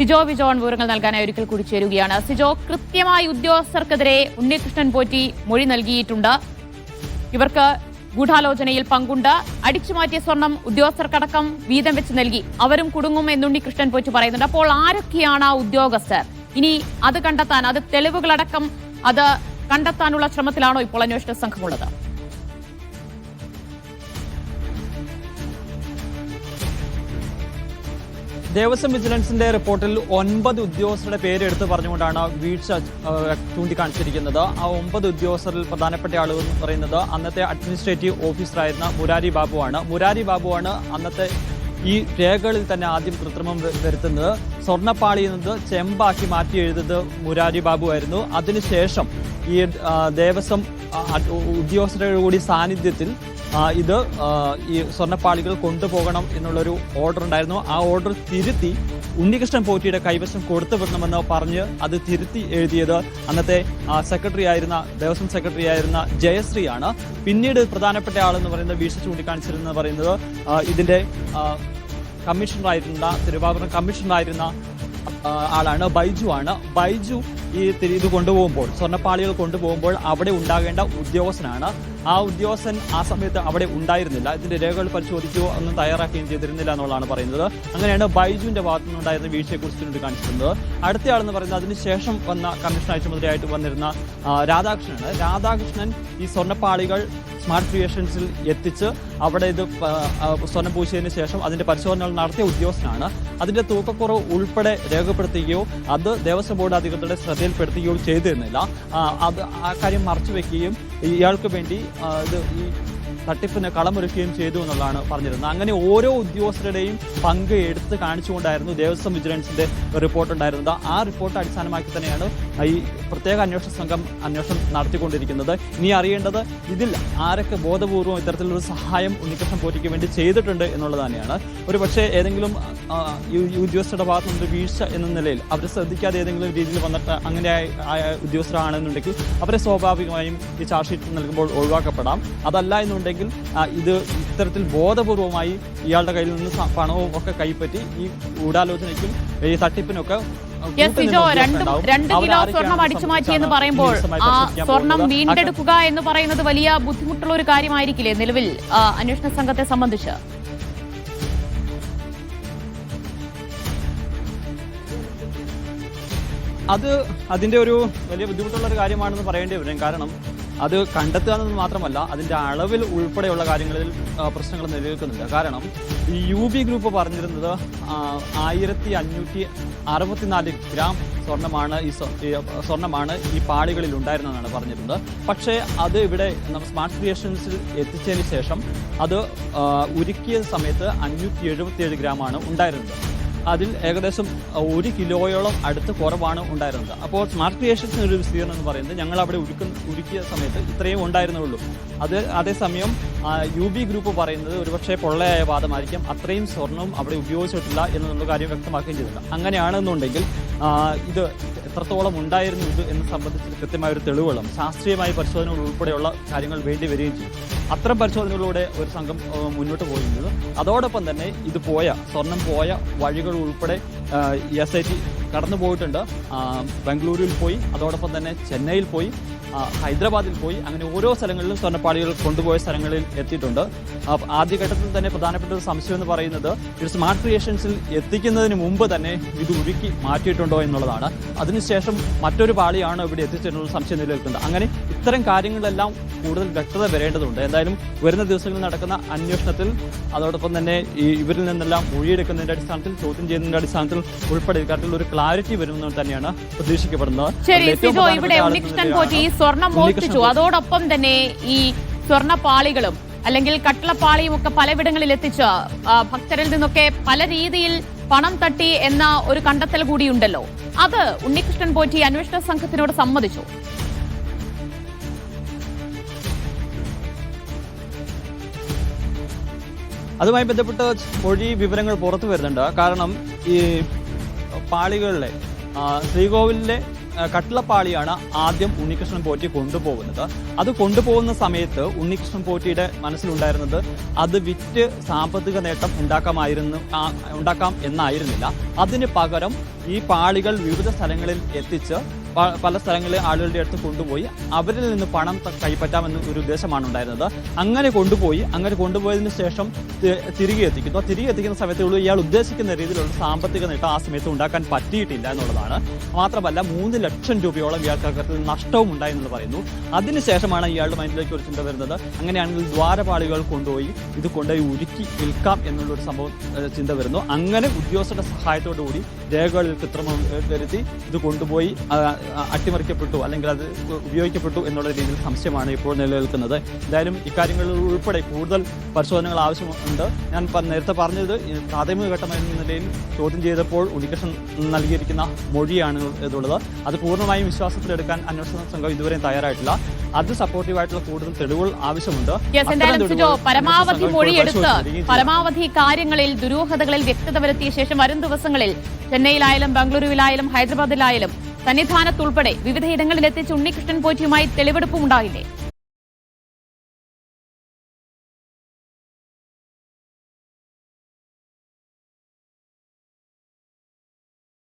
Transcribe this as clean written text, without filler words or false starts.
സിജോ വിജോൺ വിവരങ്ങൾ നൽകാനായി ഒരിക്കൽ കൂടി ചേരുകയാണ്. സിജോ, കൃത്യമായി ഉദ്യോഗസ്ഥർക്കെതിരെ ഉണ്ണികൃഷ്ണൻ പോറ്റി മൊഴി നൽകിയിട്ടുണ്ട്. ഇവർക്ക് ഗൂഢാലോചനയിൽ പങ്കുണ്ട്, അടിച്ചുമാറ്റിയ സ്വർണം ഉദ്യോഗസ്ഥർക്കടക്കം വീതം വെച്ച് നൽകി, അവരും കുടുങ്ങും എന്ന് ഉണ്ണികൃഷ്ണൻ പോറ്റി പറയുന്നുണ്ട്. അപ്പോൾ ആരൊക്കെയാണ് ആ ഉദ്യോഗസ്ഥർ? ഇനി അത് കണ്ടെത്താൻ, അത് തെളിവുകളടക്കം അത് കണ്ടെത്താനുള്ള ശ്രമത്തിലാണോ ഇപ്പോൾ അന്വേഷണ സംഘമുള്ളത്? ദേവസ്വം വിജിലൻസിന്റെ റിപ്പോർട്ടിൽ 9 ഉദ്യോഗസ്ഥരുടെ പേര് എടുത്ത് പറഞ്ഞുകൊണ്ടാണ് വീഴ്ച ചൂണ്ടിക്കാണിച്ചിരിക്കുന്നത്. ആ 9 ഉദ്യോഗസ്ഥരിൽ പ്രധാനപ്പെട്ട ആളുകൾ എന്ന് പറയുന്നത് അന്നത്തെ അഡ്മിനിസ്ട്രേറ്റീവ് ഓഫീസറായിരുന്ന മുരാരി ബാബുവാണ്. മുരാരി ബാബുവാണ് അന്നത്തെ ഈ രേഖകളിൽ തന്നെ ആദ്യം കൃത്രിമം വരുത്തുന്നത്. സ്വർണ്ണപ്പാളിയിൽ നിന്ന് ചെമ്പാക്കി മാറ്റി എഴുതുന്നത് മുരാരി ബാബു ആയിരുന്നു. അതിനുശേഷം ഈ ദേവസ്വം ഉദ്യോഗസ്ഥരുടെ കൂടി സാന്നിധ്യത്തിൽ ഇത് ഈ സ്വർണ്ണപ്പാളികൾ കൊണ്ടുപോകണം എന്നുള്ളൊരു ഓർഡർ ഉണ്ടായിരുന്നു. ആ ഓർഡർ തിരുത്തി ഉണ്ണികൃഷ്ണൻ പോറ്റിയുടെ കൈവശം കൊടുത്തുവിടണമെന്ന് പറഞ്ഞ് അത് തിരുത്തി എഴുതിയത് അന്നത്തെ ദേവസ്വം സെക്രട്ടറി ആയിരുന്ന ജയശ്രീയാണ്. പിന്നീട് പ്രധാനപ്പെട്ട ആളെന്ന് പറയുന്നത് വീഴ്ച ചൂണ്ടിക്കാണിച്ചിരുന്നത് പറയുന്നത് ഇതിന്റെ തിരുവാഭരണ കമ്മീഷണറായിരുന്ന ആളാണ്, ബൈജു ആണ്. ബൈജു ഇത് കൊണ്ടുപോകുമ്പോൾ, സ്വർണ്ണപ്പാളികൾ കൊണ്ടുപോകുമ്പോൾ അവിടെ ഉണ്ടാകേണ്ട ഉദ്യോഗസ്ഥനാണ്. ആ ഉദ്യോഗസ്ഥൻ ആ സമയത്ത് അവിടെ ഉണ്ടായിരുന്നില്ല. ഇതിന്റെ രേഖകൾ പരിശോധിക്കുകയോ ഒന്നും തയ്യാറാക്കുകയും ചെയ്തിരുന്നില്ല എന്നുള്ളതാണ് പറയുന്നത്. അങ്ങനെയാണ് ബൈജുവിന്റെ ഭാഗത്തു നിന്നുണ്ടായിരുന്ന വീഴ്ചയെക്കുറിച്ച് ചൂണ്ടിക്കാണിച്ചിരുന്നത്. അടുത്തയാളെന്ന് പറയുന്നത് അതിനുശേഷം വന്ന കമ്മീഷണർ ചുമതലയായിട്ട് വന്നിരുന്ന രാധാകൃഷ്ണനാണ്. രാധാകൃഷ്ണൻ ഈ സ്വർണ്ണപ്പാളികൾ സ്മാർട്ട് ക്രിയേഷൻസിൽ എത്തിച്ച് അവിടെ ഇത് സ്വർണ്ണം പൂശിയതിനു ശേഷം അതിന്റെ പരിശോധനകൾ നടത്തിയ ഉദ്യോഗസ്ഥനാണ്. അതിന്റെ തൂക്കക്കുറവ് ഉൾപ്പെടെ രേഖപ്പെടുത്തുകയോ അത് ദേവസ്വം ബോർഡ് അധികൃതരുടെ ശ്രദ്ധയിൽപ്പെടുത്തുകയോ ചെയ്തിരുന്നില്ല. അത് ആ കാര്യം മറച്ചുവെക്കുകയും ഇയാൾക്ക് വേണ്ടി ഈ തട്ടിപ്പിന് കളമൊരുക്കുകയും ചെയ്തു എന്നുള്ളതാണ് പറഞ്ഞിരുന്നത്. അങ്ങനെ ഓരോ ഉദ്യോഗസ്ഥരുടെയും പങ്ക് എടുത്ത് കാണിച്ചുകൊണ്ടായിരുന്നു ദേവസ്വം വിജിലൻസിന്റെ റിപ്പോർട്ട് ഉണ്ടായിരുന്നത്. ആ റിപ്പോർട്ട് അടിസ്ഥാനമാക്കി തന്നെയാണ് ഈ പ്രത്യേക അന്വേഷണ സംഘം അന്വേഷണം നടത്തിക്കൊണ്ടിരിക്കുന്നത്. ഇനി അറിയേണ്ടത് ഇതിൽ ആരൊക്കെ ബോധപൂർവം ഇത്തരത്തിലൊരു സഹായം ഉണ്ണികൃഷ്ണൻ പോറ്റിക്ക് വേണ്ടി ചെയ്തിട്ടുണ്ട് എന്നുള്ളത് തന്നെയാണ്. ഒരു പക്ഷേ ഏതെങ്കിലും ഉദ്യോഗസ്ഥരുടെ ഭാഗത്തു നിന്ന് വീഴ്ച എന്ന നിലയിൽ അവർ ശ്രദ്ധിക്കാതെ ഏതെങ്കിലും രീതിയിൽ വന്നിട്ട് അങ്ങനെ ആയ ഉദ്യോഗസ്ഥരാണെന്നുണ്ടെങ്കിൽ അവരെ സ്വാഭാവികമായും ഈ ചാർജ് ഷീറ്റ് നൽകുമ്പോൾ ഒഴിവാക്കപ്പെടാം. അതല്ല എന്നുണ്ടെങ്കിൽ ഇത് ഇത്തരത്തിൽ ബോധപൂർവമായി ഇയാളുടെ കയ്യിൽ നിന്ന് പണവും ഒക്കെ കൈപ്പറ്റി ഈ ഗൂഢാലോചനയ്ക്കും ഈ തട്ടിപ്പിനൊക്കെ 2 കിലോ സ്വർണം അടിച്ചുമാറ്റി എന്ന് പറയുമ്പോൾ ആ സ്വർണം വീണ്ടെടുക്കുക എന്ന് പറയുന്നത് വലിയ ബുദ്ധിമുട്ടുള്ള ഒരു കാര്യമായിരിക്കില്ലേ നിലവിൽ അന്വേഷണ സംഘത്തെ സംബന്ധിച്ച്? അതിന്റെ ഒരു വലിയ ബുദ്ധിമുട്ടുള്ള ഒരു കാര്യമാണെന്ന് പറയേണ്ടി വരും. കാരണം അത് കണ്ടെത്തുക എന്നത് മാത്രമല്ല, അതിന്റെ അളവിൽ ഉൾപ്പെടെയുള്ള കാര്യങ്ങളിൽ പ്രശ്നങ്ങൾ നിലനിൽക്കുന്നുണ്ട്. കാരണം ഈ UB ഗ്രൂപ്പ് പറഞ്ഞിരുന്നത് 1564 ഗ്രാം സ്വർണ്ണമാണ് ഈ പാളികളിൽ ഉണ്ടായിരുന്നതെന്നാണ് പറഞ്ഞിരുന്നത്. പക്ഷേ അത് ഇവിടെ സ്മാർട്ട് ക്രിയേഷൻസിൽ എത്തിച്ചതിന് ശേഷം അത് ഉരുക്കിയ സമയത്ത് 577 ഗ്രാമാണ് ഉണ്ടായിരുന്നത്. അതിൽ ഏകദേശം 1 കിലോയോളം അടുത്ത് കുറവാണ് ഉണ്ടായിരുന്നത്. അപ്പോൾ സ്മാർട്ട് ക്രിയേഷൻസിന് ഒരു വിസ്തീർണം എന്ന് പറയുന്നത് ഞങ്ങൾ അവിടെ ഉരുക്കിയ സമയത്ത് ഇത്രയും ഉണ്ടായിരുന്നുള്ളൂ. അതേസമയം UB ഗ്രൂപ്പ് പറയുന്നത് ഒരുപക്ഷെ പൊള്ളയായ വാദമായിരിക്കും, അത്രയും സ്വർണവും അവിടെ ഉപയോഗിച്ചിട്ടില്ല എന്നുള്ള കാര്യം വ്യക്തമാക്കുകയും ചെയ്തിട്ടുണ്ട്. അങ്ങനെയാണെന്നുണ്ടെങ്കിൽ ഇത് എത്രത്തോളം ഉണ്ടായിരുന്നു ഇത് എന്ന് സംബന്ധിച്ച് കൃത്യമായ ഒരു തെളിവുകളും ശാസ്ത്രീയമായ പരിശോധനകൾ ഉൾപ്പെടെയുള്ള കാര്യങ്ങൾ വേണ്ടി വരികയും ചെയ്യും. അത്തരം പരിശോധനകളിലൂടെ ഒരു സംഘം മുന്നോട്ട് പോയിരുന്നത്. അതോടൊപ്പം തന്നെ സ്വർണം പോയ വഴികൾ ഉൾപ്പെടെ SIT കടന്നു പോയിട്ടുണ്ട്. ബംഗളൂരുവിൽ പോയി, അതോടൊപ്പം തന്നെ ചെന്നൈയിൽ പോയി, ഹൈദരാബാദിൽ പോയി, അങ്ങനെ ഓരോ സ്ഥലങ്ങളിലും സ്വർണ്ണപ്പാളികൾ കൊണ്ടുപോയ സ്ഥലങ്ങളിൽ എത്തിയിട്ടുണ്ട്. ആദ്യഘട്ടത്തിൽ തന്നെ പ്രധാനപ്പെട്ട ഒരു സംശയം എന്ന് പറയുന്നത് ഇത് സ്മാർട്ട് ക്രിയേഷൻസിൽ എത്തിക്കുന്നതിന് മുമ്പ് തന്നെ ഇത് ഉരുക്കി മാറ്റിയിട്ടുണ്ടോ എന്നുള്ളതാണ്. അതിനുശേഷം മറ്റൊരു പാളിയാണ് ഇവിടെ എത്തിച്ചെന്നുള്ള സംശയം നിലനിൽക്കുന്നത്. അങ്ങനെ ഇത്തരം കാര്യങ്ങളെല്ലാം കൂടുതൽ വ്യക്തത വരേണ്ടതുണ്ട്. എന്തായാലും വരുന്ന ദിവസങ്ങളിൽ നടക്കുന്ന അന്വേഷണത്തിൽ അതോടൊപ്പം തന്നെ ഇവരിൽ നിന്നെല്ലാം മൊഴിയെടുക്കുന്നതിന്റെ അടിസ്ഥാനത്തിൽ, ചോദ്യം ചെയ്യുന്നതിന്റെ അടിസ്ഥാനത്തിൽ ഉൾപ്പെടെ ഇക്കാര്യത്തിൽ ഒരു ക്ലാരിറ്റി വരുമെന്ന് തന്നെയാണ് പ്രതീക്ഷിക്കപ്പെടുന്നത്. സ്വർണം മോഷ്ടിച്ചു, അതോടൊപ്പം തന്നെ ഈ സ്വർണ്ണപ്പാളികളും അല്ലെങ്കിൽ കട്ടളപ്പാളിയും ഒക്കെ പലയിടങ്ങളിൽ എത്തിച്ച് ഭക്തരിൽ നിന്നൊക്കെ പല രീതിയിൽ പണം തട്ടി എന്ന ഒരു കണ്ടെത്തൽ കൂടിയുണ്ടല്ലോ. അത് ഉണ്ണികൃഷ്ണൻ പോറ്റി അന്വേഷണ സംഘത്തിനോട് സമ്മതിച്ചു? അതുമായി ബന്ധപ്പെട്ട് മൊഴി വിവരങ്ങൾ പുറത്തു വരുന്നുണ്ട്. കാരണം ഈ പാളികളിലെ ശ്രീകോവിലിലെ കട്ടിളപ്പാളിയാണ് ആദ്യം ഉണ്ണികൃഷ്ണൻ പോറ്റി കൊണ്ടുപോകുന്നത്. അത് കൊണ്ടുപോകുന്ന സമയത്ത് ഉണ്ണികൃഷ്ണൻ പോറ്റിയുടെ മനസ്സിലുണ്ടായിരുന്നത് അത് വിറ്റ് സാമ്പത്തിക നേട്ടം ഉണ്ടാക്കാം എന്നായിരുന്നില്ല. അതിന് പകരം ഈ പാളികൾ വിവിധ സ്ഥലങ്ങളിൽ എത്തിച്ച് പല സ്ഥലങ്ങളിൽ ആളുകളുടെ അടുത്ത് കൊണ്ടുപോയി അവരിൽ നിന്ന് പണം കൈപ്പറ്റാമെന്ന ഒരു ഉദ്ദേശമാണ് ഉണ്ടായിരുന്നത്. അങ്ങനെ കൊണ്ടുപോയതിനു ശേഷം തിരികെ എത്തിക്കുന്നു. തിരികെ എത്തിക്കുന്ന സമയത്തുള്ള ഇയാൾ ഉദ്ദേശിക്കുന്ന രീതിയിലുള്ള സാമ്പത്തിക നേട്ടം ആ സമയത്ത് ഉണ്ടാക്കാൻ പറ്റിയിട്ടില്ല എന്നുള്ളതാണ്. മാത്രമല്ല 3 ലക്ഷം രൂപയോളം ഇയാൾക്ക് നഷ്ടവും ഉണ്ടായെന്ന് പറയുന്നു. അതിനുശേഷമാണ് ഇയാളുടെ മൈൻഡിലേക്ക് ഒരു ചിന്ത വരുന്നത്, അങ്ങനെയാണെങ്കിൽ ദ്വാരപാളികൾ കൊണ്ടുപോയി ഇത് കൊണ്ടുപോയി ഉരുക്കി വിൽക്കാം എന്നുള്ളൊരു സംഭവം ചിന്ത വരുന്നു. അങ്ങനെ ഉദ്യോഗസ്ഥരുടെ സഹായത്തോടു കൂടി രേഖകളിൽ കൃത്രിമം വരുത്തി ഇത് കൊണ്ടുപോയി അട്ടിമറിക്കപ്പെട്ടു അല്ലെങ്കിൽ അത് ഉപയോഗിക്കപ്പെട്ടു എന്നുള്ള രീതിയിൽ സംശയമാണ് ഇപ്പോൾ നിലനിൽക്കുന്നത്. എന്തായാലും ഇക്കാര്യങ്ങളിൽ ഉൾപ്പെടെ കൂടുതൽ പരിശോധനകൾ ആവശ്യമുണ്ട്. ഞാൻ നേരത്തെ പറഞ്ഞത് പ്രാഥമിക ഘട്ടം എന്ന നിലയിൽ ചോദ്യം ചെയ്തപ്പോൾ ഉണ്ണികൃഷ്ണൻ നൽകിയിരിക്കുന്ന മൊഴിയാണ് ഇതുള്ളത്. അത് പൂർണ്ണമായും വിശ്വാസത്തിലെടുക്കാൻ അന്വേഷണ സംഘം ഇതുവരെയും തയ്യാറായിട്ടില്ല. അത് സപ്പോർട്ടീവായിട്ടുള്ള കൂടുതൽ തെളിവുകൾ ആവശ്യമുണ്ട്. പരമാവധി മൊഴിയെടുത്ത് പരമാവധി കാര്യങ്ങളിൽ ദുരൂഹതകളിൽ വ്യക്തത വരുത്തിയ ശേഷം വരും ദിവസങ്ങളിൽ ചെന്നൈയിലായാലും ബംഗളൂരുവിലായാലും ഹൈദരാബാദിലായാലും സന്നിധാനത്തുൾപ്പെടെ വിവിധയിടങ്ങളിൽ എത്തിച്ച് ഉണ്ണികൃഷ്ണൻ പോറ്റിയുമായി തെളിവെടുപ്പും ഉണ്ടാകില്ലേ?